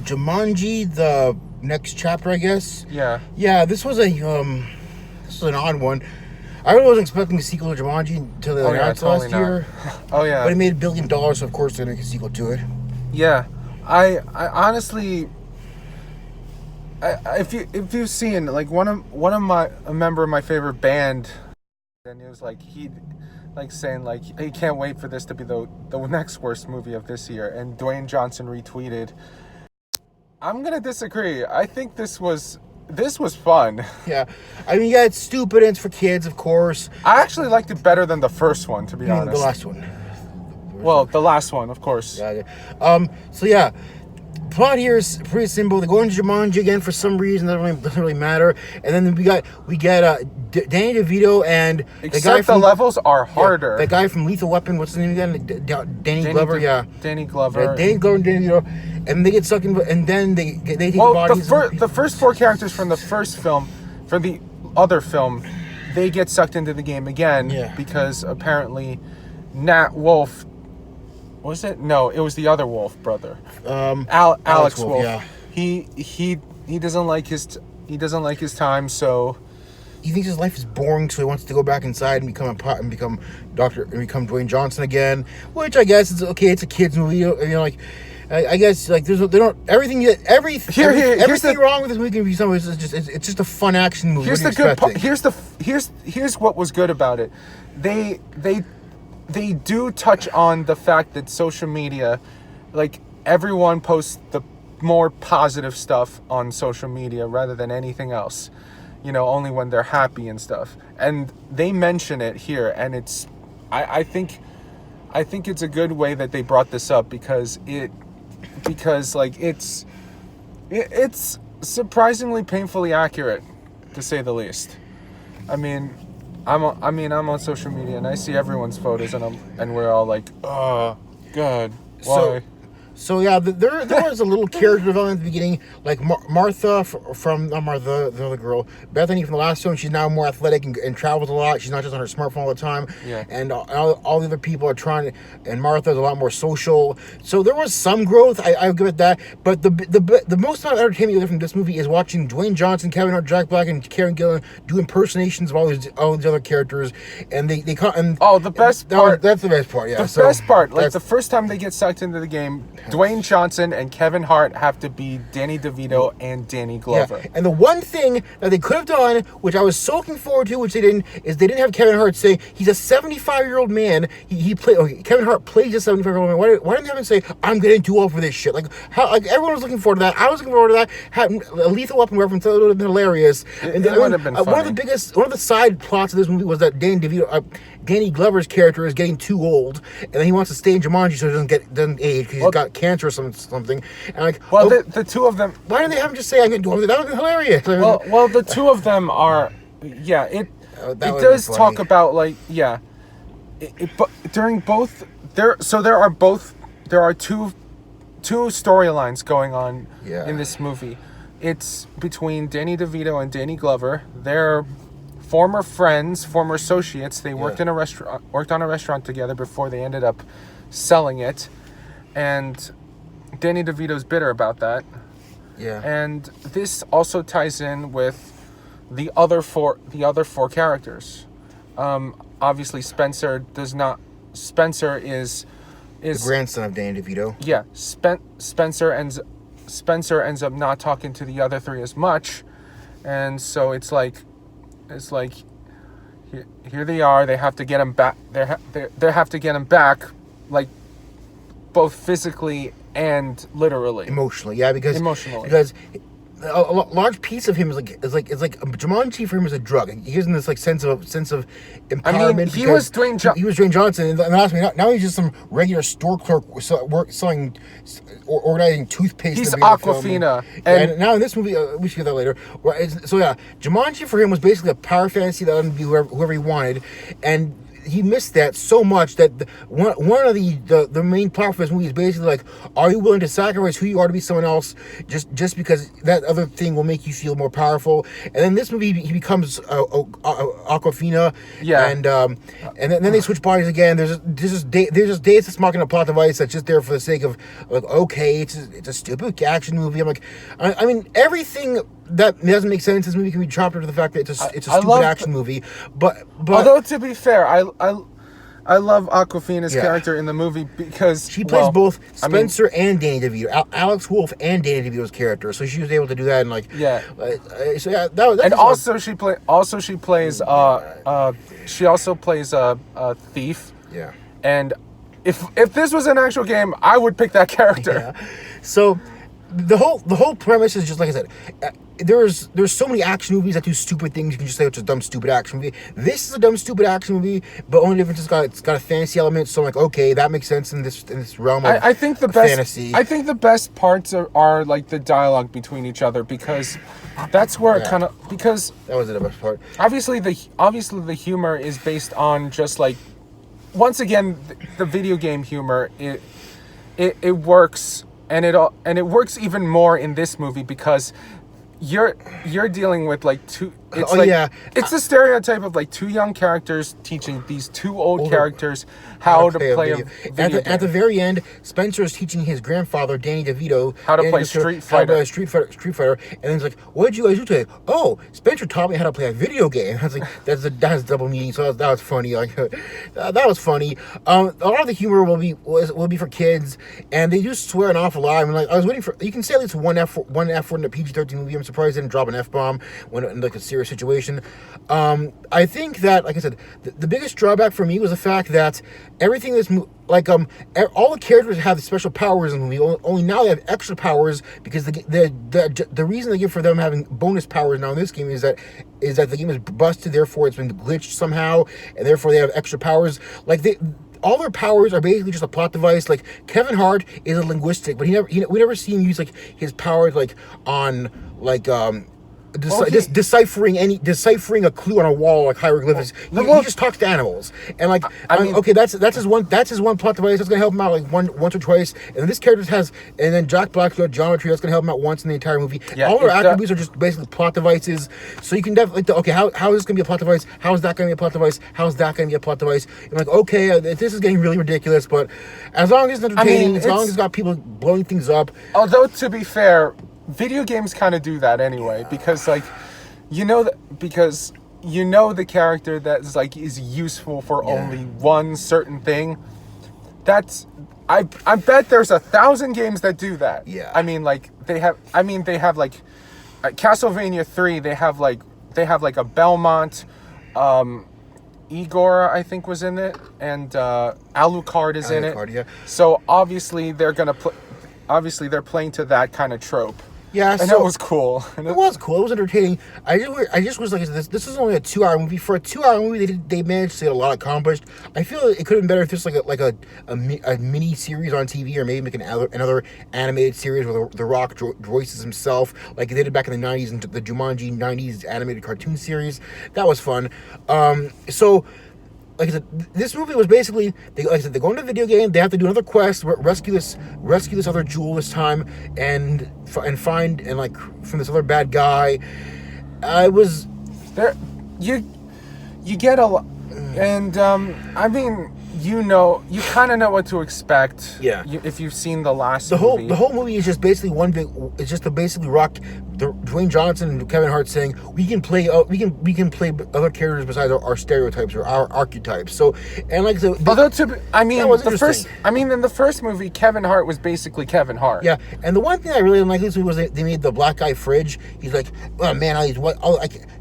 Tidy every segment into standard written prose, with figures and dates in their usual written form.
Jumanji, the next chapter, I guess. Yeah. Yeah, this was an odd one. I really wasn't expecting a sequel to Jumanji until they announced last year. Oh yeah. But it made $1 billion, so of course they're gonna make a sequel to it. Yeah. I honestly, if you've seen like a member of my favorite band, and it was like he saying like he can't wait for this to be the next worst movie of this year, and Dwayne Johnson retweeted. I'm gonna disagree. I think this was fun. Yeah, I mean, yeah, it's stupid and it's for kids, of course. I actually liked it better than the first one, to be honest. The last one. Well, the last one, of course. Yeah. So yeah, plot here is pretty simple. They go into Jumanji again for some reason. Doesn't really matter. And then we get Danny DeVito and Except the levels are harder. Yeah, that guy from Lethal Weapon. What's his name again? Danny Glover. Danny Glover. Yeah, Danny Glover and Danny DeVito. And they get sucked in, and then they take the bodies. The first four characters from the first film, for the other film, they get sucked into the game again. Yeah. Because apparently, Nat Wolff. Was it? No, it was the other Wolf brother. Alex Wolff. Yeah. He doesn't like his time, so he thinks his life is boring, so he wants to go back inside and become Dwayne Johnson again. Which I guess is okay. It's a kids movie, like. I guess like everything wrong with this movie can be something. It's just a fun action movie. Here's the good part. Here's what was good about it. They do touch on the fact that social media, like everyone posts the more positive stuff on social media rather than anything else. Only when they're happy and stuff. And they mention it here, and I think it's a good way that they brought this up because it's surprisingly painfully accurate, to say the least. I mean, I'm on social media and I see everyone's photos and we're all like, oh, God, why? So yeah, there was a little character development at the beginning, like Martha from Martha, the other girl, Bethany from the last film. She's now more athletic and travels a lot. She's not just on her smartphone all the time. Yeah. And all the other people are trying, and Martha's a lot more social. So there was some growth. I'll give it that. But the most entertainment you get from this movie is watching Dwayne Johnson, Kevin Hart, Jack Black, and Karen Gillan do impersonations of all these other characters, and they the best part. That's the best part. Yeah. The best part, like the first time they get sucked into the game, Dwayne Johnson and Kevin Hart have to be Danny DeVito and Danny Glover. Yeah. And the one thing that they could have done, which I was so looking forward to, which they didn't, is they didn't have Kevin Hart say he's a 75-year-old man. Kevin Hart plays a 75-year-old man. Why didn't they have him say, I'm getting too old for this shit? Like everyone was looking forward to that. I was looking forward to that. Had a Lethal Weapon reference, that would have been hilarious. It would have been funny. One of the side plots of this movie was that Danny Glover's character is getting too old, and then he wants to stay in Jumanji so he doesn't age because he's got cancer or something. And the two of them. Why didn't they have him just say, "I'm going to do it"? That would be hilarious. Well, the two of them are. Yeah, it does talk about like but during both there are two storylines going on in this movie. It's between Danny DeVito and Danny Glover. They're former friends, former associates. They worked on a restaurant together before they ended up selling it, and Danny DeVito's bitter about that. Yeah. And this also ties in with the other four characters. Obviously Spencer is the grandson of Danny DeVito. Yeah. Spencer ends up not talking to the other three as much, and so it's like here they are. They have to get him back. They have to get him back, like both physically and literally. Emotionally, yeah, because a large piece of him is like Jumanji for him is a drug. He gives him this like sense of empowerment. I mean, he was Dwayne Johnson, and last week now he's just some regular store clerk selling organizing toothpaste. He's Aquafina, and now in this movie, we should get that later. So yeah, Jumanji for him was basically a power fantasy that let him be whoever he wanted, and he missed that so much that one of the main plot for this movie is basically like, are you willing to sacrifice who you are to be someone else just because that other thing will make you feel more powerful? And then this movie he becomes Aquafina, and then they switch bodies again. There's just Deus Ex Machina plot device that's just there for the sake of like, okay, it's a stupid action movie. I'm like, I mean, everything that doesn't make sense in this movie can be chopped into the fact that it's a stupid action movie. But although to be fair, I love Awkwafina's character in the movie because she plays both Spencer and Danny DeVito, Alex Wolff and Danny DeVito's character, so she was able to do that and like she also plays a thief. Yeah, and if this was an actual game, I would pick that character. Yeah. So the whole premise is just like I said. There's so many action movies that do stupid things. You can just say it's a dumb, stupid action movie. This is a dumb, stupid action movie, but only difference is it's got a fantasy element. So I'm like, okay, that makes sense in this realm of I think the best fantasy. I think the best parts are like the dialogue between each other because that's where it kind of because that was the best part. Obviously the humor is based on just like once again the video game humor. It works and it works even more in this movie because you're dealing with like two. It's it's the stereotype of like two young characters teaching these two old characters how to play a video game. At the very end, Spencer is teaching his grandfather Danny DeVito how to play Street Fighter. And then he's like, "What did you guys do today?" "Oh, Spencer taught me how to play a video game." I was like, "That's double meaning." So that was funny. Like that was funny. A lot of the humor will be for kids, and they do swear an awful lot. I mean, like I was waiting for you can say at least one F word in a PG-13 movie. I'm surprised they didn't drop an F-bomb when in like a serious situation. I think that, like I said, the biggest drawback for me was the fact that everything is all the characters have special powers in the movie. Only now they have extra powers because the reason they give for them having bonus powers now in this game is that the game is busted. Therefore, it's been glitched somehow, and therefore they have extra powers. Like all their powers are basically just a plot device. Like Kevin Hart is a linguistic, but we never see him use like his powers like on like deciphering a clue on a wall like hieroglyphics. He just talks to animals, and like I mean, okay, that's his one plot device that's gonna help him out like once or twice. And then this character and then Jack Black's got geometry that's gonna help him out once in the entire movie. All their attributes are just basically plot devices. So you can definitely how is this gonna be a plot device? How is that gonna be a plot device? How is that gonna be a plot device? I'm like, okay, this is getting really ridiculous, but as long as it's entertaining, as long as it's got people blowing things up. Although to be fair, video games kind of do that anyway because like because the character that's like is useful for only one certain thing. That's I bet there's 1,000 games that do that. Yeah. I mean like they have like Castlevania 3 they have like a Belmont, Igor I think was in it, and Alucard is in it. Yeah. So obviously they're playing to that kind of trope. Yeah, and that was cool. It was cool. It was entertaining. I just was like, this is only a 2-hour movie. For a 2-hour movie, they managed to get a lot accomplished. I feel it could have been better if this was like a mini series on TV, or maybe make another animated series where The Rock voices himself, like they did back in the 90s and the Jumanji 90s animated cartoon series. That was fun. So. Like I said, this movie was basically they go into a video game. They have to do another quest, rescue this other jewel this time, and find like from this other bad guy. I was there. You get a lot, and I mean you kind of know what to expect. Yeah. If you've seen the last movie. The whole movie is just basically it's just to basically rock Dwayne Johnson and Kevin Hart saying we can play other characters besides our stereotypes or our archetypes. So and like so. In the first movie, Kevin Hart was basically Kevin Hart. Yeah, and the one thing I really didn't like this movie was they made the black guy Fridge. He's like, oh man, he's like,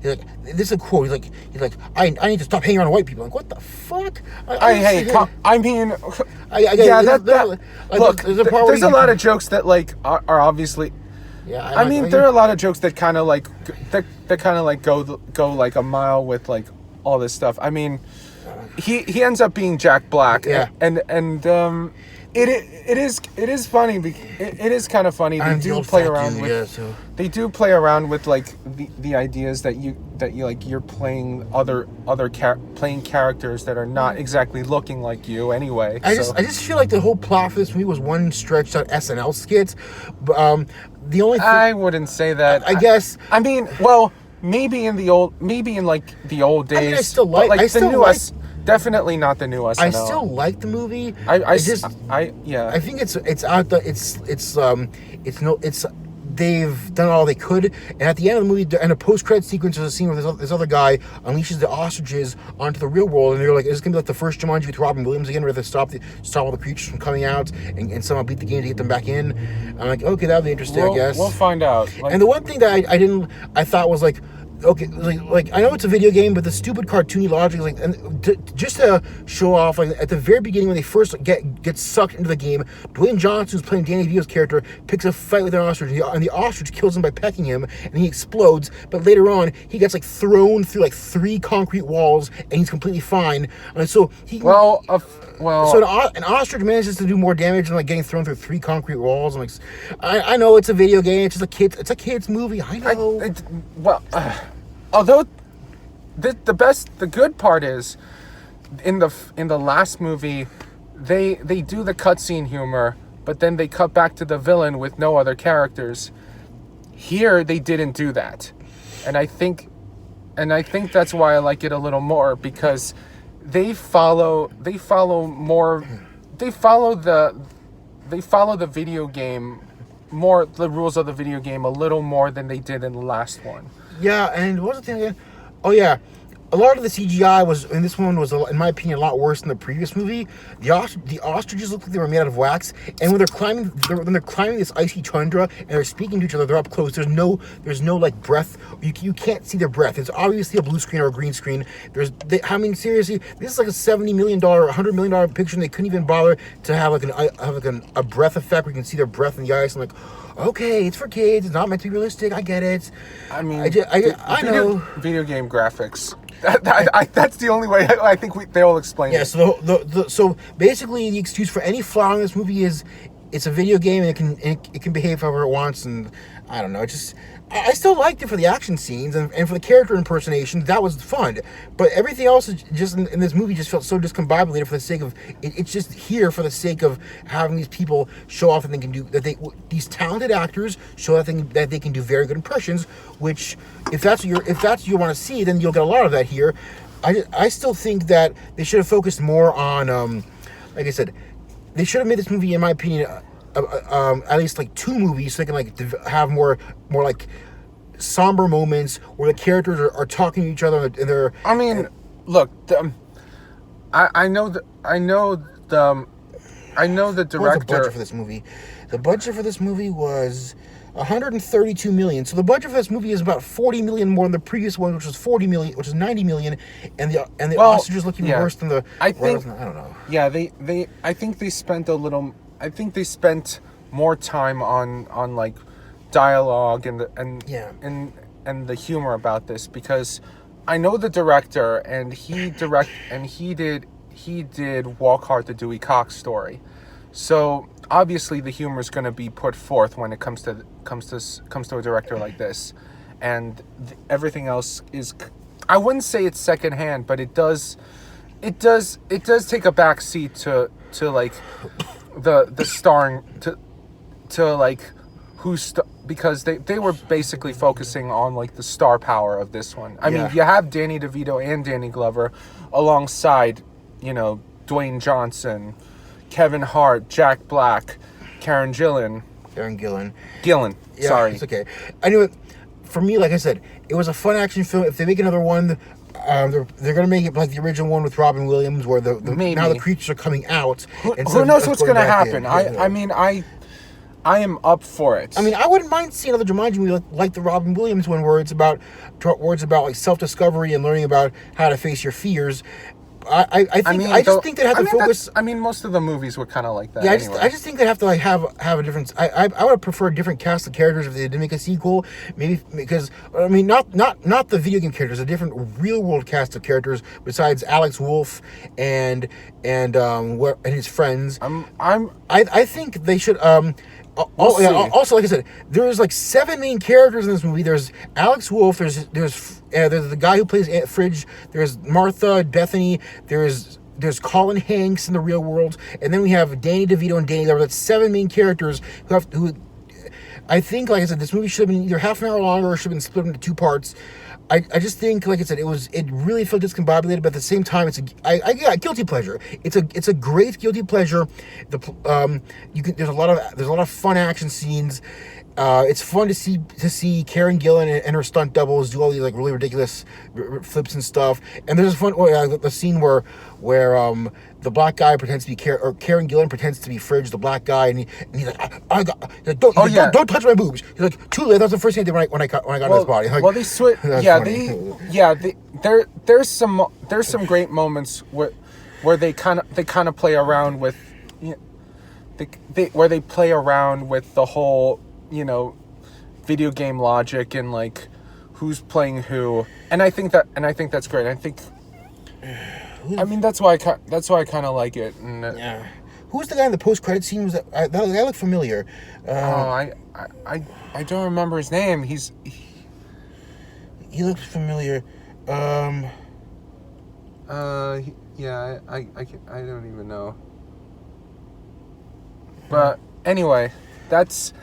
this is a quote. He's like, I need to stop hanging around white people. I'm like, what the fuck? Look, there's a lot of jokes that like are obviously. Yeah, there are a lot of jokes that kind of like go like a mile with like all this stuff. I mean, he ends up being Jack Black. Yeah. And It is funny. It is kind of funny. They do play around with. Yeah, so. They do play around with like the ideas that you like you're playing playing characters that are not exactly looking like you anyway. I just feel like the whole plot for this movie was one stretched out SNL skit. The only thing, I wouldn't say that. I guess. I mean, well, maybe in the old days. I mean, I still like. But, the new definitely not the new SNL. I still like the movie. I think it's out the they've done all they could, and at the end of the movie, in a post-credit sequence, there's a scene where this other guy unleashes the ostriches onto the real world, and they're like, "Is this gonna be like the first Jumanji with Robin Williams again, where they stop all the creatures from coming out and somehow beat the game to get them back in?" I'm like, okay, that'll be interesting, I guess. We'll find out. And the one thing that I thought was like, okay, like I know it's a video game, but the stupid cartoony logic is like, and just to show off, like at the very beginning when they first get sucked into the game, Dwayne Johnson, who's playing Danny DeVito's character, picks a fight with an ostrich, and the ostrich kills him by pecking him, and he explodes. But later on, he gets like thrown through like 3 concrete walls, and he's completely fine. And so he so an ostrich manages to do more damage than like getting thrown through 3 concrete walls. I'm like, I know it's a video game, it's just a kid's movie. I know. Although the good part is in the last movie they do the cutscene humor, but then they cut back to the villain with no other characters. Here they didn't do that, and I think that's why I like it a little more, because they follow the video game more, the rules of the video game a little more than they did in the last one. Yeah, and what was the thing again? Oh yeah, a lot of the CGI in this one was, in my opinion, a lot worse than the previous movie. The ostriches looked like they were made out of wax, and when they're climbing this icy tundra and they're speaking to each other, they're up close. There's no like breath. You can't see their breath. It's obviously a blue screen or a green screen. Seriously, this is like a $70 million, $100 million picture, and they couldn't even bother to have a breath effect where you can see their breath in the ice. I'm like, okay, it's for kids. It's not meant to be realistic. I get it. I mean, I know. Video game graphics. That's the only way I think they'll explain it. Yeah, so basically the excuse for any flaw in this movie is it's a video game and it can behave however it wants, and I don't know, I still liked it for the action scenes and for the character impersonations. That was fun, but everything else is just in this movie just felt so discombobulated for the sake of it's just here for the sake of having these people show off these talented actors show that they can do very good impressions. Which, if that's what you want to see, then you'll get a lot of that here. I still think that they should have focused more on, like I said, they should have made this movie, in my opinion, at least like 2 movies, so they can like have more like somber moments where the characters are talking to each other and they're. I mean, look, I know the director. What's the budget for this movie? The budget for this movie was $132 million. So the budget for this movie is about $40 million more than the previous one, which was $40 million, which is $90 million, and the ostriches look even worse than the. I don't know. Yeah, I think they spent a little. I think they spent more time on like dialogue and the humor about this, because I know the director and he did Walk Hard, the Dewey Cox story. So obviously the humor is going to be put forth when it comes to a director like this, and everything else is, I wouldn't say it's secondhand, but it does take a back seat to like the starring to like because they were basically focusing on like the star power of this one. I mean, you have Danny DeVito and Danny Glover alongside, Dwayne Johnson, Kevin Hart, Jack Black, Karen Gillan. Yeah, sorry. It's okay. Anyway, for me, like I said, it was a fun action film. If they make another one, they're going to make it like the original one with Robin Williams, where now the creatures are coming out. Who knows what's going to happen? I mean, I am up for it. I mean, I wouldn't mind seeing another Jumanji movie like the Robin Williams one, where it's about like self-discovery and learning about how to face your fears. I just think they have to focus. I mean, most of the movies were kind of like that. Yeah, anyway. I just think they have to like have a different. I would have preferred different cast of characters if they did make a sequel. Maybe because I mean not the video game characters, a different real world cast of characters besides Alex Wolff and his friends. I think they should. Also, like I said, there's like 7 main characters in this movie. There's Alex Wolff. There's the guy who plays Aunt Fridge. There's Martha, Bethany. There's Colin Hanks in the real world, and then we have Danny DeVito and Danny Glover. That's 7 main characters who I think, like I said, this movie should have been either half an hour longer or should have been split into 2 parts. I just think, like I said, it really felt discombobulated, but at the same time, it's a guilty pleasure. It's a great guilty pleasure. There's a lot of fun action scenes. It's fun to see Karen Gillan and her stunt doubles do all these like really ridiculous flips and stuff. And there's a fun the scene where the black guy pretends to be Karen Gillan pretends to be Fridge, the black guy, and he's like, don't touch my boobs. He's like, too late. That's the first thing I did when I got in his body. Like, well, they switch. There's some great moments where they kind of play around with, where they play around with the whole, video game logic and like who's playing who, and I think that's great. I mean that's why I kind of like it. And, yeah. Who's the guy in the post-credit scene? Was that guy looked familiar? I don't remember his name. He looks familiar. I don't even know. But anyway, that's.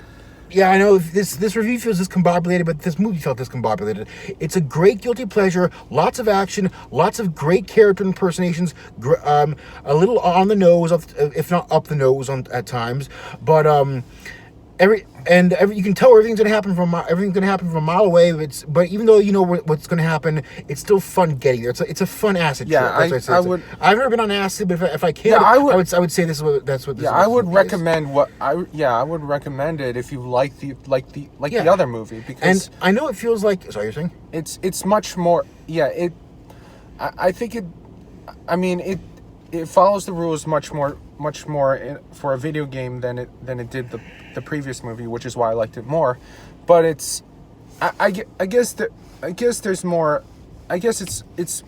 Yeah, I know this review feels discombobulated, but this movie felt discombobulated. It's a great guilty pleasure, lots of action, lots of great character impersonations, a little on the nose, if not up the nose at times, but you can tell everything's gonna happen from a mile away. But even though you know what's gonna happen, it's still fun getting there. It's a fun acid trip. I've never been on acid, but if I can, I would say that's what this. Yeah, I would recommend I would recommend it if you like the other movie, because and I know it feels like. Sorry, you're saying it's much more. Yeah, I think it. I mean it follows the rules much more for a video game than it did the previous movie, which is why I liked it more. But it's I guess there's more. I guess it's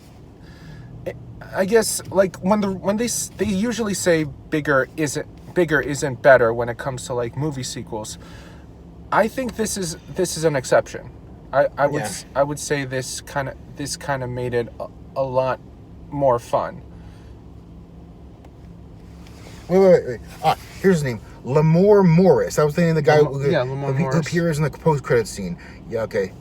I guess like when they usually say bigger isn't better when it comes to like movie sequels. I think this is an exception. I would say this kind of made it a lot more fun. Wait. Here's his name. Lamorne Morris. I was thinking the guy who appears in the post-credits scene. Yeah, okay.